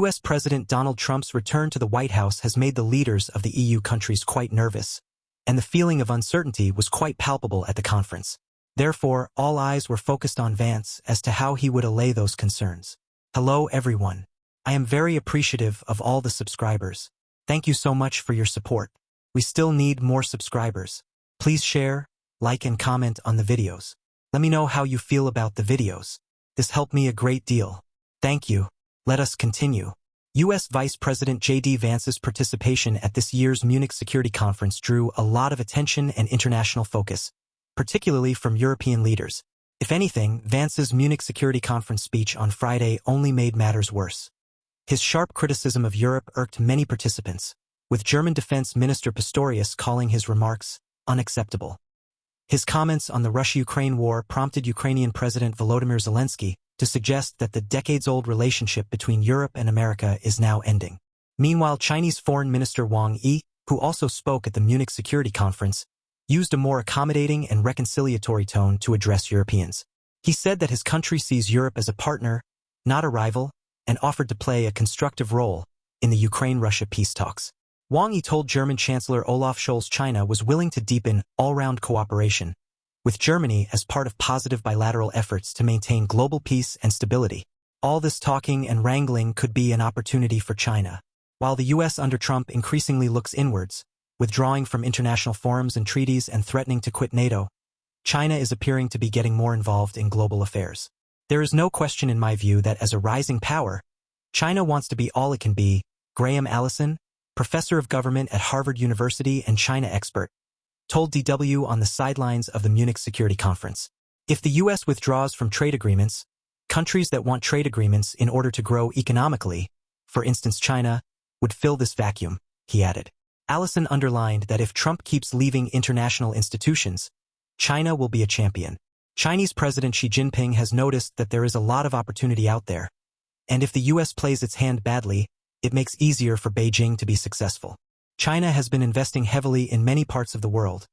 U.S. President Donald Trump's return to the White House has made the leaders of the EU countries quite nervous, and the feeling of uncertainty was quite palpable at the conference. Therefore, all eyes were focused on Vance as to how he would allay those concerns. Hello everyone. I am very appreciative of all the subscribers. Thank you so much for your support. We still need more subscribers. Please share, like and comment on the videos. Let me know how you feel about the videos. This helped me a great deal. Thank you. Let us continue. U.S. Vice President J.D. Vance's participation at this year's Munich Security Conference drew a lot of attention and international focus, particularly from European leaders. If anything, Vance's Munich Security Conference speech on Friday only made matters worse. His sharp criticism of Europe irked many participants, with German Defense Minister Pistorius calling his remarks unacceptable. His comments on the Russia-Ukraine war prompted Ukrainian President Volodymyr Zelensky to suggest that the decades-old relationship between Europe and America is now ending. Meanwhile, Chinese Foreign Minister Wang Yi, who also spoke at the Munich Security Conference, used a more accommodating and reconciliatory tone to address Europeans. He said that his country sees Europe as a partner, not a rival, and offered to play a constructive role in the Ukraine-Russia peace talks. Wang Yi told German Chancellor Olaf Scholz China was willing to deepen all-round cooperation with Germany as part of positive bilateral efforts to maintain global peace and stability. All this talking and wrangling could be an opportunity for China. While the U.S. under Trump increasingly looks inwards, withdrawing from international forums and treaties and threatening to quit NATO, China is appearing to be getting more involved in global affairs. There is no question in my view that as a rising power, China wants to be all it can be. Graham Allison, professor of government at Harvard University and China expert, told DW on the sidelines of the Munich Security Conference. If the U.S. withdraws from trade agreements, countries that want trade agreements in order to grow economically, for instance China, would fill this vacuum, he added. Allison underlined that if Trump keeps leaving international institutions, China will be a champion. Chinese President Xi Jinping has noticed that there is a lot of opportunity out there, and if the U.S. plays its hand badly, it makes easier for Beijing to be successful. China has been investing heavily in many parts of the world,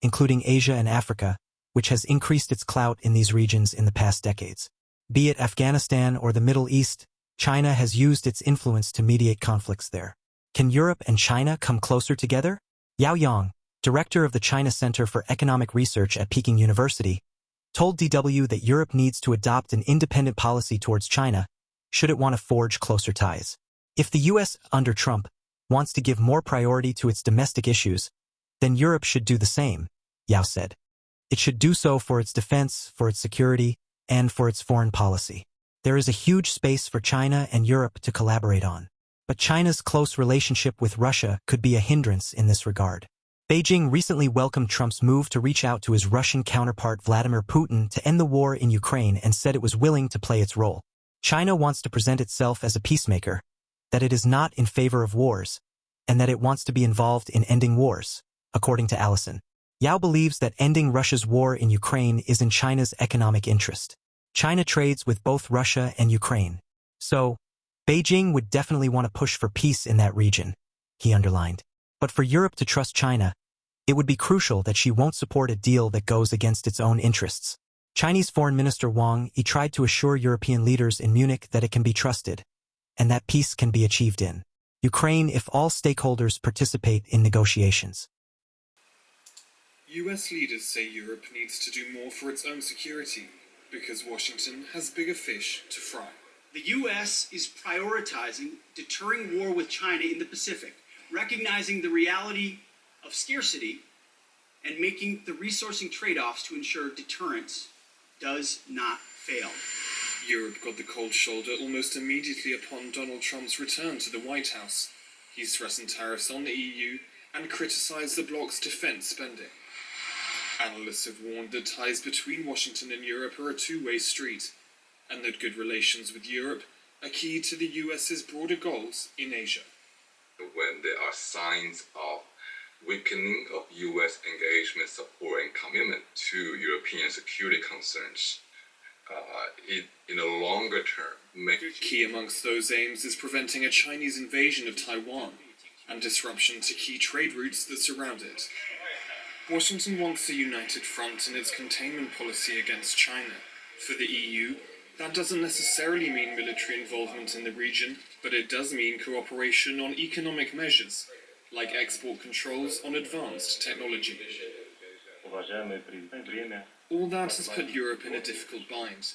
including Asia and Africa, which has increased its clout in these regions in the past decades. Be it Afghanistan or the Middle East, China has used its influence to mediate conflicts there. Can Europe and China come closer together? Yao Yang, director of the China Center for Economic Research at Peking University, told DW that Europe needs to adopt an independent policy towards China, should it want to forge closer ties. If the U.S. under Trump wants to give more priority to its domestic issues, then Europe should do the same, Yao said. It should do so for its defense, for its security, and for its foreign policy. There is a huge space for China and Europe to collaborate on. But China's close relationship with Russia could be a hindrance in this regard. Beijing recently welcomed Trump's move to reach out to his Russian counterpart Vladimir Putin to end the war in Ukraine and said it was willing to play its role. China wants to present itself as a peacemaker, that it is not in favor of wars, and that it wants to be involved in ending wars, according to Allison. Yao believes that ending Russia's war in Ukraine is in China's economic interest. China trades with both Russia and Ukraine. So, Beijing would definitely want to push for peace in that region, he underlined. But for Europe to trust China, it would be crucial that she won't support a deal that goes against its own interests. Chinese Foreign Minister Wang Yi tried to assure European leaders in Munich that it can be trusted, and that peace can be achieved in Ukraine if all stakeholders participate in negotiations. US leaders say Europe needs to do more for its own security, because Washington has bigger fish to fry. The U.S. is prioritizing deterring war with China in the Pacific, recognizing the reality of scarcity and making the resourcing trade-offs to ensure deterrence does not fail. Europe got the cold shoulder almost immediately upon Donald Trump's return to the White House. He's threatened tariffs on the EU and criticized the bloc's defense spending. Analysts have warned that ties between Washington and Europe are a two-way street, and that good relations with Europe are key to the US's broader goals in Asia. When there are signs of weakening of US engagement, support, and commitment to European security concerns, in the longer term, key amongst those aims is preventing a Chinese invasion of Taiwan and disruption to key trade routes that surround it. Washington wants a united front in its containment policy against China. For the EU, That doesn't necessarily mean military involvement in the region, but it does mean cooperation on economic measures, like export controls on advanced technology. All that has put Europe in a difficult bind.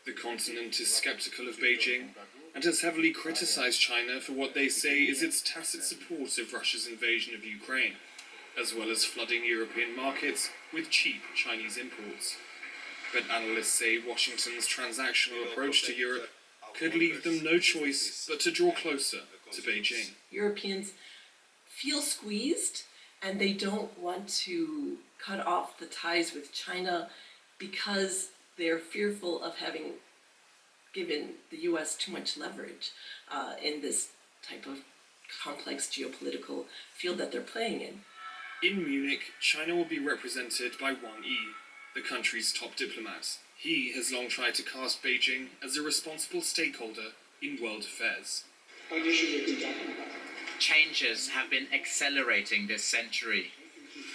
The continent is skeptical of Beijing and has heavily criticized China for what they say is its tacit support of Russia's invasion of Ukraine, as well as flooding European markets with cheap Chinese imports. But analysts say Washington's transactional approach to Europe could leave them no choice but to draw closer to Beijing. Europeans feel squeezed, and they don't want to cut off the ties with China because they're fearful of having given the U.S. too much leverage in this type of complex geopolitical field that they're playing in. In Munich, China will be represented by Wang Yi, the country's top diplomat. He has long tried to cast Beijing as a responsible stakeholder in world affairs. Changes have been accelerating this century.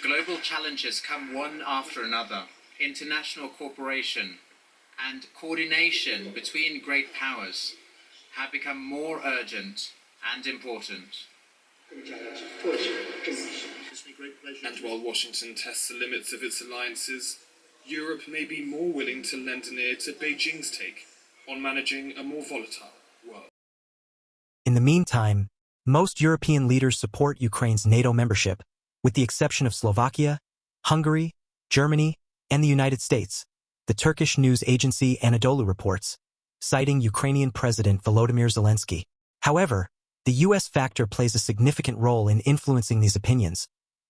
Global challenges come one after another. International cooperation and coordination between great powers have become more urgent and important. And while Washington tests the limits of its alliances, Europe may be more willing to lend an ear to Beijing's take on managing a more volatile world. In the meantime, most European leaders support Ukraine's NATO membership, with the exception of Slovakia, Hungary, Germany, and the United States, the Turkish news agency Anadolu reports, citing Ukrainian President Volodymyr Zelensky. However, the U.S. factor plays a significant role in influencing these opinions.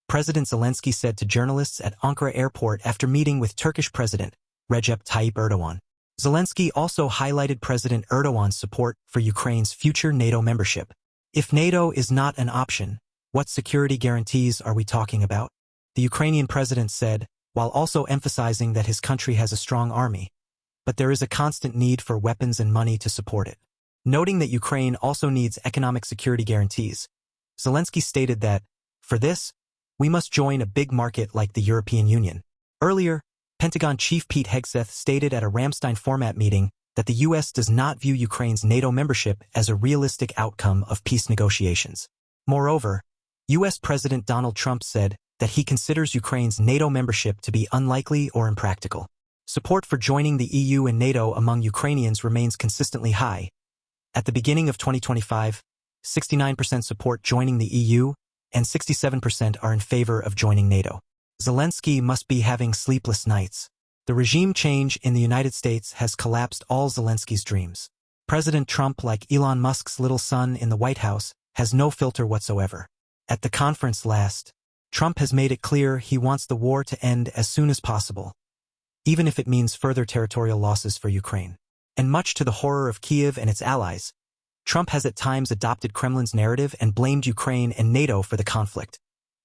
President Zelensky said to journalists at Ankara airport after meeting with Turkish President Recep Tayyip Erdogan. Zelensky also highlighted President Erdogan's support for Ukraine's future NATO membership. If NATO is not an option, what security guarantees are we talking about? The Ukrainian president said, while also emphasizing that his country has a strong army, but there is a constant need for weapons and money to support it. Noting that Ukraine also needs economic security guarantees, Zelensky stated that, for this, we must join a big market like the European Union. Earlier, Pentagon Chief Pete Hegseth stated at a Ramstein format meeting that the U.S. does not view Ukraine's NATO membership as a realistic outcome of peace negotiations. Moreover, U.S. President Donald Trump said that he considers Ukraine's NATO membership to be unlikely or impractical. Support for joining the EU and NATO among Ukrainians remains consistently high. At the beginning of 2025, 69% support joining the EU and 67% are in favor of joining NATO. Zelensky must be having sleepless nights. The regime change in the United States has collapsed all Zelensky's dreams. President Trump, like Elon Musk's little son in the White House, has no filter whatsoever. At the conference last, Trump has made it clear he wants the war to end as soon as possible, even if it means further territorial losses for Ukraine. And much to the horror of Kyiv and its allies, Trump has at times adopted Kremlin's narrative and blamed Ukraine and NATO for the conflict,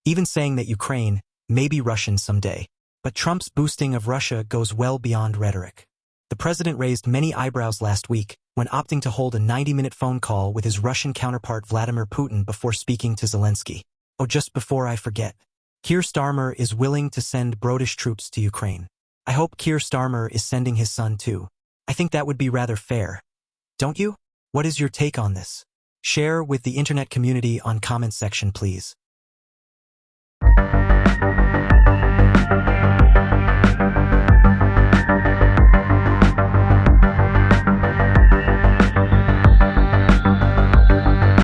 even saying that Ukraine may be Russian someday. But Trump's boosting of Russia goes well beyond rhetoric. The president raised many eyebrows last week when opting to hold a 90-minute phone call with his Russian counterpart Vladimir Putin before speaking to Zelensky. Oh, just before I forget, Keir Starmer is willing to send British troops to Ukraine. I hope Keir Starmer is sending his son too. I think that would be rather fair. Don't you? What is your take on this? Share with the internet community on comment section, please.